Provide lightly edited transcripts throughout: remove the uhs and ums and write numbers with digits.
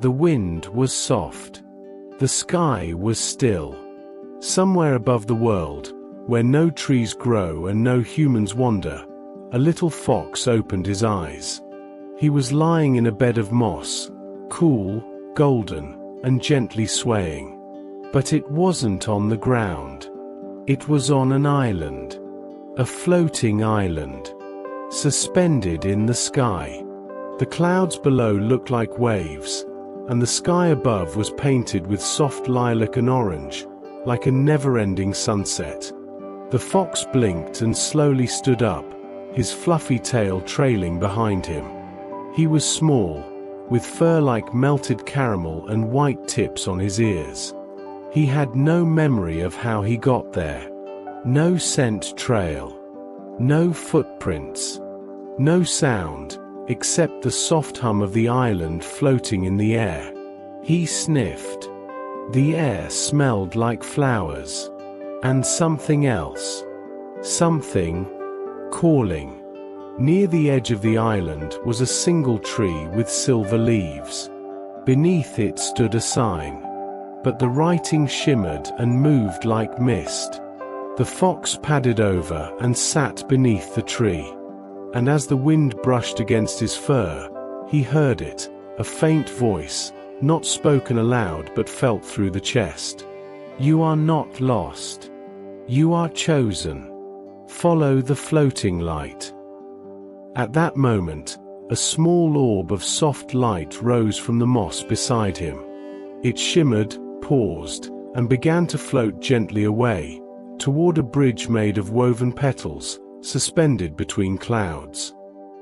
The wind was soft. The sky was still. Somewhere above the world, where no trees grow and no humans wander, a little fox opened his eyes. He was lying in a bed of moss, cool, golden, and gently swaying. But it wasn't on the ground. It was on an island. A floating island. Suspended in the sky. The clouds below looked like waves, and the sky above was painted with soft lilac and orange, like a never-ending sunset. The fox blinked and slowly stood up, his fluffy tail trailing behind him. He was small, with fur like melted caramel and white tips on his ears. He had no memory of how he got there. No scent trail. No footprints. No sound, except the soft hum of the island floating in the air. He sniffed. The air smelled like flowers. And something else. Something calling. Near the edge of the island was a single tree with silver leaves. Beneath it stood a sign. But the writing shimmered and moved like mist. The fox padded over and sat beneath the tree. And as the wind brushed against his fur, he heard it, a faint voice, not spoken aloud but felt through the chest. You are not lost. You are chosen. Follow the floating light. At that moment, a small orb of soft light rose from the moss beside him. It shimmered, paused, and began to float gently away, toward a bridge made of woven petals, suspended between clouds.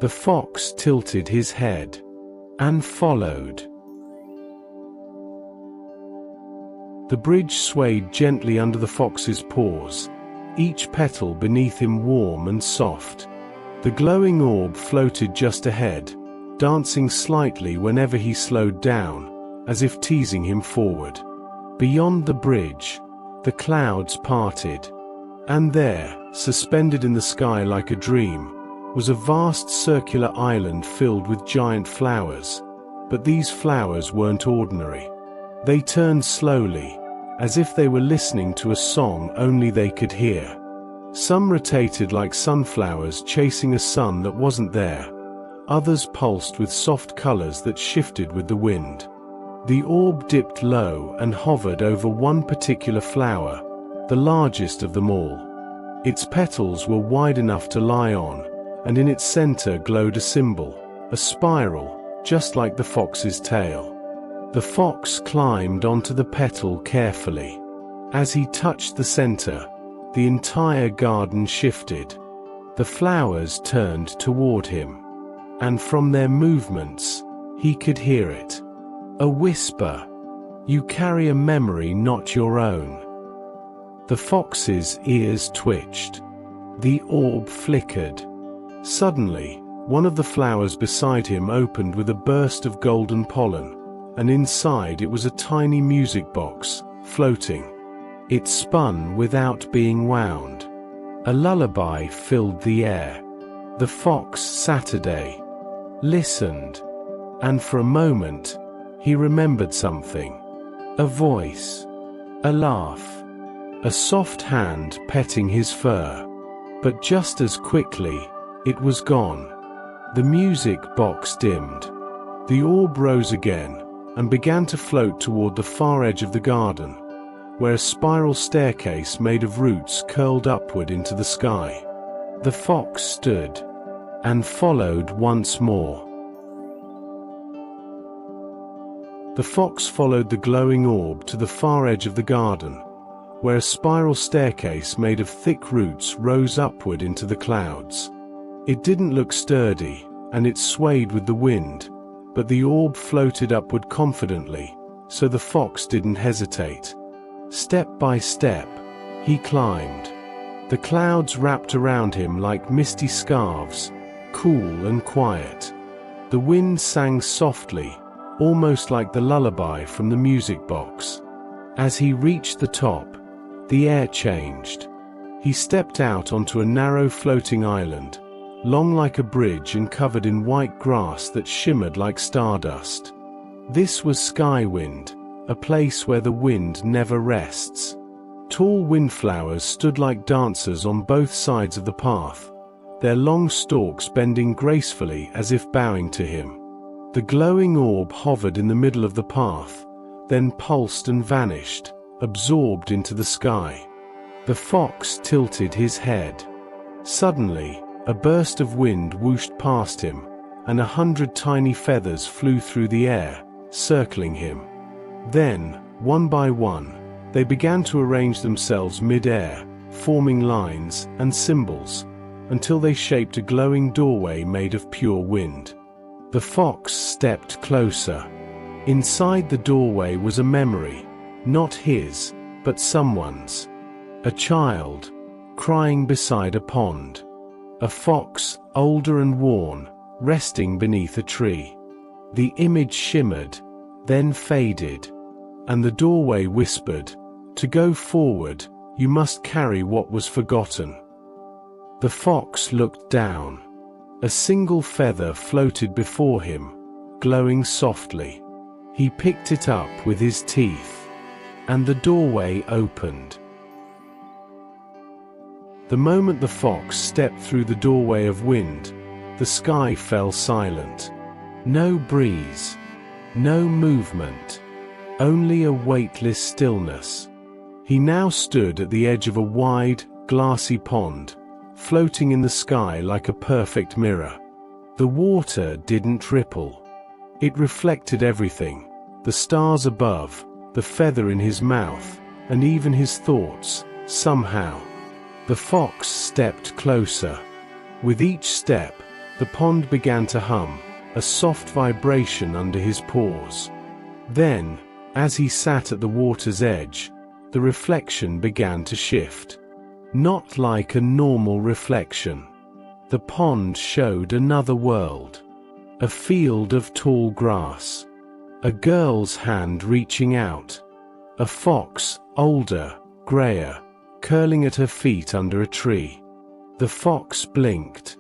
The fox tilted his head and followed. The bridge swayed gently under the fox's paws, each petal beneath him warm and soft. The glowing orb floated just ahead, dancing slightly whenever he slowed down, as if teasing him forward. Beyond the bridge, the clouds parted. And there, suspended in the sky like a dream, was a vast circular island filled with giant flowers. But these flowers weren't ordinary. They turned slowly, as if they were listening to a song only they could hear. Some rotated like sunflowers chasing a sun that wasn't there. Others pulsed with soft colors that shifted with the wind. The orb dipped low and hovered over one particular flower, the largest of them all. Its petals were wide enough to lie on, and in its center glowed a symbol, a spiral, just like the fox's tail. The fox climbed onto the petal carefully. As he touched the center, the entire garden shifted. The flowers turned toward him. And from their movements, he could hear it. A whisper. You carry a memory not your own. The fox's ears twitched. The orb flickered. Suddenly, one of the flowers beside him opened with a burst of golden pollen, and inside it was a tiny music box, floating. It spun without being wound. A lullaby filled the air. The fox Saturday listened, and for a moment, he remembered something. A voice. A laugh. A soft hand petting his fur. But just as quickly, it was gone. The music box dimmed. The orb rose again, and began to float toward the far edge of the garden, where a spiral staircase made of roots curled upward into the sky. The fox stood, and followed once more. The fox followed the glowing orb to the far edge of the garden, where a spiral staircase made of thick roots rose upward into the clouds. It didn't look sturdy, and it swayed with the wind, but the orb floated upward confidently, so the fox didn't hesitate. Step by step, he climbed. The clouds wrapped around him like misty scarves, cool and quiet. The wind sang softly, almost like the lullaby from the music box. As he reached the top, the air changed. He stepped out onto a narrow floating island, long like a bridge and covered in white grass that shimmered like stardust. This was Skywind, a place where the wind never rests. Tall windflowers stood like dancers on both sides of the path, their long stalks bending gracefully as if bowing to him. The glowing orb hovered in the middle of the path, then pulsed and vanished, absorbed into the sky. The fox tilted his head. Suddenly, a burst of wind whooshed past him, and 100 tiny feathers flew through the air, circling him. Then, one by one, they began to arrange themselves mid-air, forming lines and symbols, until they shaped a glowing doorway made of pure wind. The fox stepped closer. Inside the doorway was a memory, not his, but someone's. A child, crying beside a pond. A fox, older and worn, resting beneath a tree. The image shimmered, then faded, and the doorway whispered, "To go forward, you must carry what was forgotten." The fox looked down. A single feather floated before him, glowing softly. He picked it up with his teeth, and the doorway opened. The moment the fox stepped through the doorway of wind, the sky fell silent. No breeze, no movement, only a weightless stillness. He now stood at the edge of a wide, glassy pond, floating in the sky like a perfect mirror. The water didn't ripple. It reflected everything: the stars above, the feather in his mouth, and even his thoughts, somehow. The fox stepped closer. With each step, the pond began to hum, a soft vibration under his paws. Then, as he sat at the water's edge, the reflection began to shift. Not like a normal reflection. The pond showed another world. A field of tall grass. A girl's hand reaching out. A fox, older, grayer, curling at her feet under a tree. The fox blinked.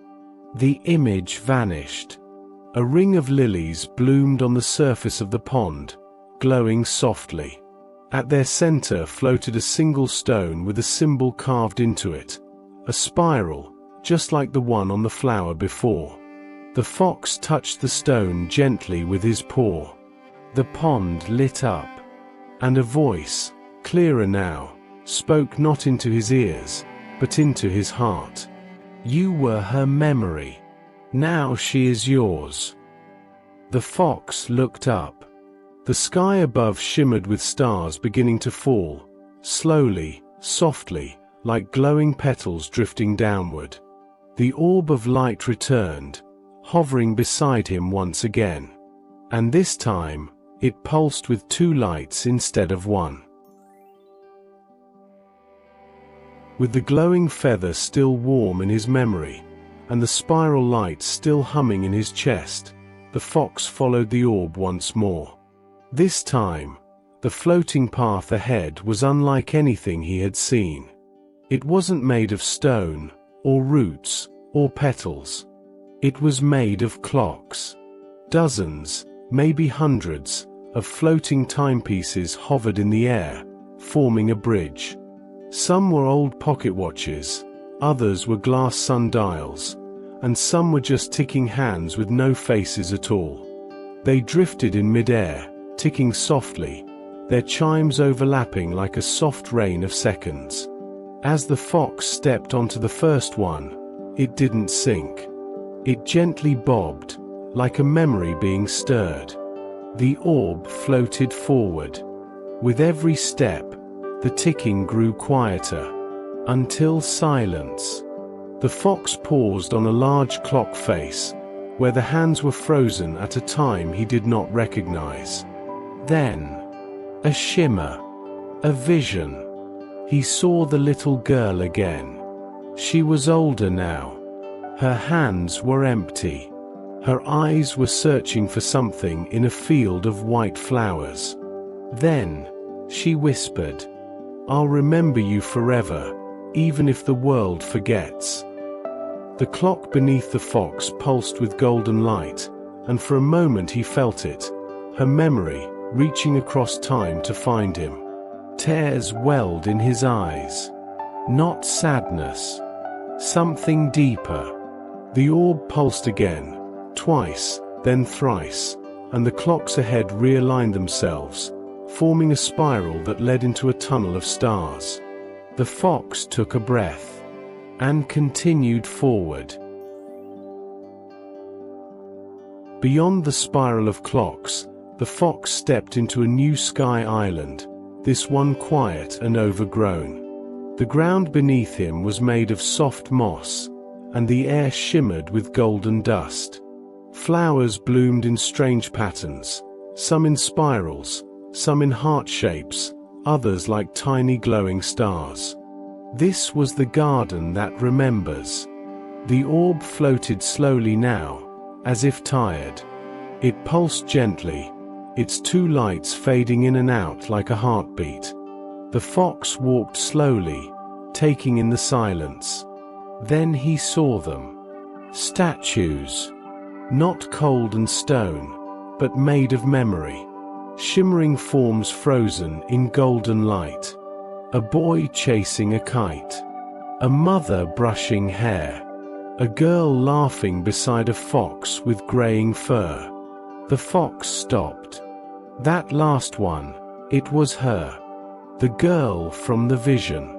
The image vanished. A ring of lilies bloomed on the surface of the pond, glowing softly. At their center floated a single stone with a symbol carved into it, a spiral, just like the one on the flower before. The fox touched the stone gently with his paw. The pond lit up, and a voice, clearer now, spoke not into his ears, but into his heart. "You were her memory. Now she is yours." The fox looked up. The sky above shimmered with stars beginning to fall, slowly, softly, like glowing petals drifting downward. The orb of light returned, hovering beside him once again. And this time, it pulsed with 2 lights instead of 1. With the glowing feather still warm in his memory, and the spiral light still humming in his chest, the fox followed the orb once more. This time, the floating path ahead was unlike anything he had seen. It wasn't made of stone, or roots, or petals. It was made of clocks. Dozens, maybe hundreds, of floating timepieces hovered in the air, forming a bridge. Some were old pocket watches, others were glass sundials, and some were just ticking hands with no faces at all. They drifted in mid-air, ticking softly, their chimes overlapping like a soft rain of seconds. As the fox stepped onto the first one, it didn't sink. It gently bobbed, like a memory being stirred. The orb floated forward. With every step, the ticking grew quieter, until silence. The fox paused on a large clock face, where the hands were frozen at a time he did not recognize. Then, a shimmer, a vision. He saw the little girl again. She was older now. Her hands were empty. Her eyes were searching for something in a field of white flowers. Then, she whispered, "I'll remember you forever, even if the world forgets." The clock beneath the fox pulsed with golden light, and for a moment he felt it. her memory reaching across time to find him. Tears welled in his eyes. Not sadness. Something deeper. The orb pulsed again, twice, then thrice, and the clocks ahead realigned themselves, forming a spiral that led into a tunnel of stars. The fox took a breath and continued forward. Beyond the spiral of clocks, the fox stepped into a new sky island, this one quiet and overgrown. The ground beneath him was made of soft moss, and the air shimmered with golden dust. Flowers bloomed in strange patterns, some in spirals, some in heart shapes, others like tiny glowing stars. This was the garden that remembers. The orb floated slowly now, as if tired. It pulsed gently, its two lights fading in and out like a heartbeat. The fox walked slowly, taking in the silence. Then he saw them. Statues. Not cold and stone, but made of memory. Shimmering forms frozen in golden light. A boy chasing a kite. A mother brushing hair. A girl laughing beside a fox with graying fur. The fox stopped. That last one, it was her. The girl from the vision.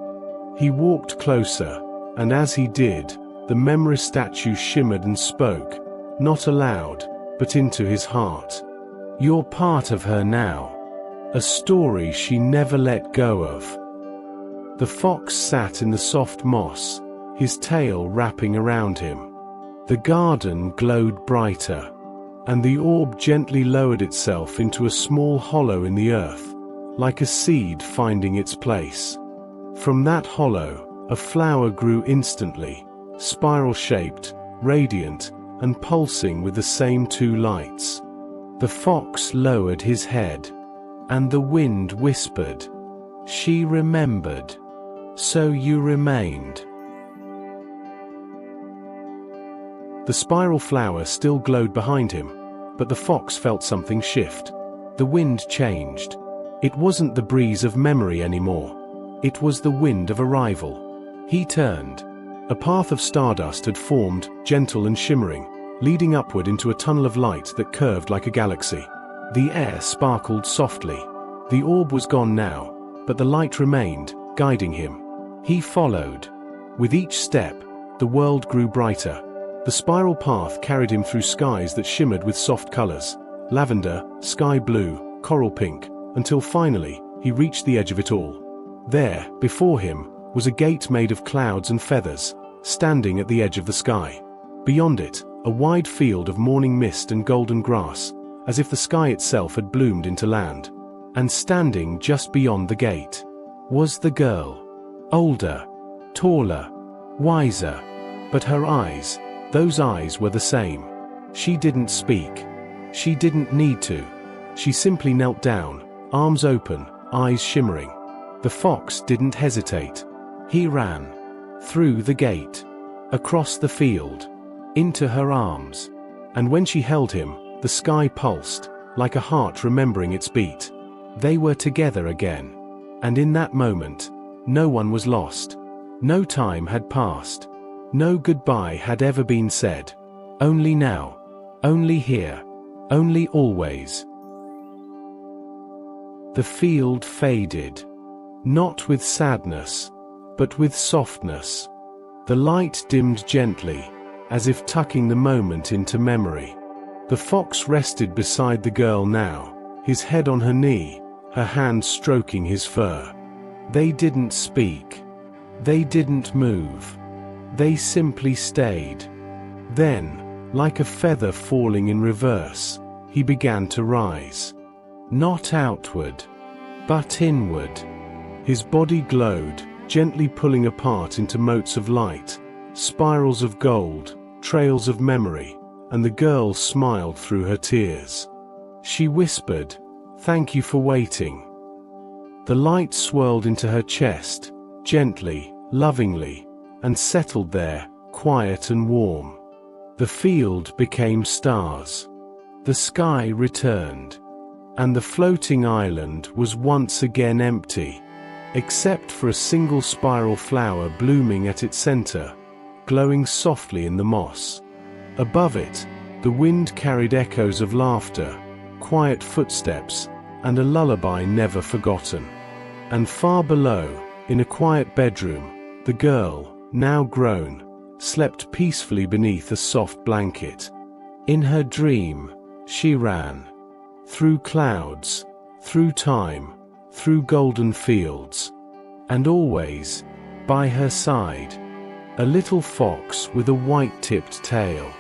He walked closer, and as he did, the memory statue shimmered and spoke, not aloud, but into his heart. You're part of her now. A story she never let go of. The fox sat in the soft moss, his tail wrapping around him. The garden glowed brighter, and the orb gently lowered itself into a small hollow in the earth, like a seed finding its place. From that hollow, a flower grew instantly, spiral-shaped, radiant, and pulsing with the same two lights. The fox lowered his head, and the wind whispered, "She remembered. So you remained." The spiral flower still glowed behind him, but the fox felt something shift. The wind changed. It wasn't the breeze of memory anymore. It was the wind of arrival. He turned. A path of stardust had formed, gentle and shimmering, leading upward into a tunnel of light that curved like a galaxy. The air sparkled softly. The orb was gone now, but the light remained, guiding him. He followed. With each step, the world grew brighter. The spiral path carried him through skies that shimmered with soft colors, lavender, sky blue, coral pink, until finally, he reached the edge of it all. There, before him, was a gate made of clouds and feathers, standing at the edge of the sky. Beyond it, a wide field of morning mist and golden grass, as if the sky itself had bloomed into land. And standing just beyond the gate was the girl. Older, taller, wiser. But her eyes, those eyes were the same. She didn't speak. She didn't need to. She simply knelt down, arms open, eyes shimmering. The fox didn't hesitate. He ran. Through the gate. Across the field. Into her arms. And when she held him, the sky pulsed, like a heart remembering its beat. They were together again. And in that moment, no one was lost. No time had passed. No goodbye had ever been said. Only now. Only here. Only always. The field faded. Not with sadness, but with softness. The light dimmed gently, as if tucking the moment into memory. The fox rested beside the girl now, his head on her knee, her hand stroking his fur. They didn't speak. They didn't move. They simply stayed. Then, like a feather falling in reverse, he began to rise. Not outward, but inward. His body glowed, gently pulling apart into motes of light, spirals of gold, trails of memory, and the girl smiled through her tears. She whispered, "Thank you for waiting." The light swirled into her chest, gently, lovingly, and settled there, quiet and warm. The field became stars. The sky returned. and the floating island was once again empty, except for a single spiral flower blooming at its center, glowing softly in the moss. Above it, the wind carried echoes of laughter, quiet footsteps, and a lullaby never forgotten. And far below, in a quiet bedroom, the girl, now grown, slept peacefully beneath a soft blanket. In her dream, she ran. Through clouds, through time, through golden fields. And always, by her side, a little fox with a white-tipped tail.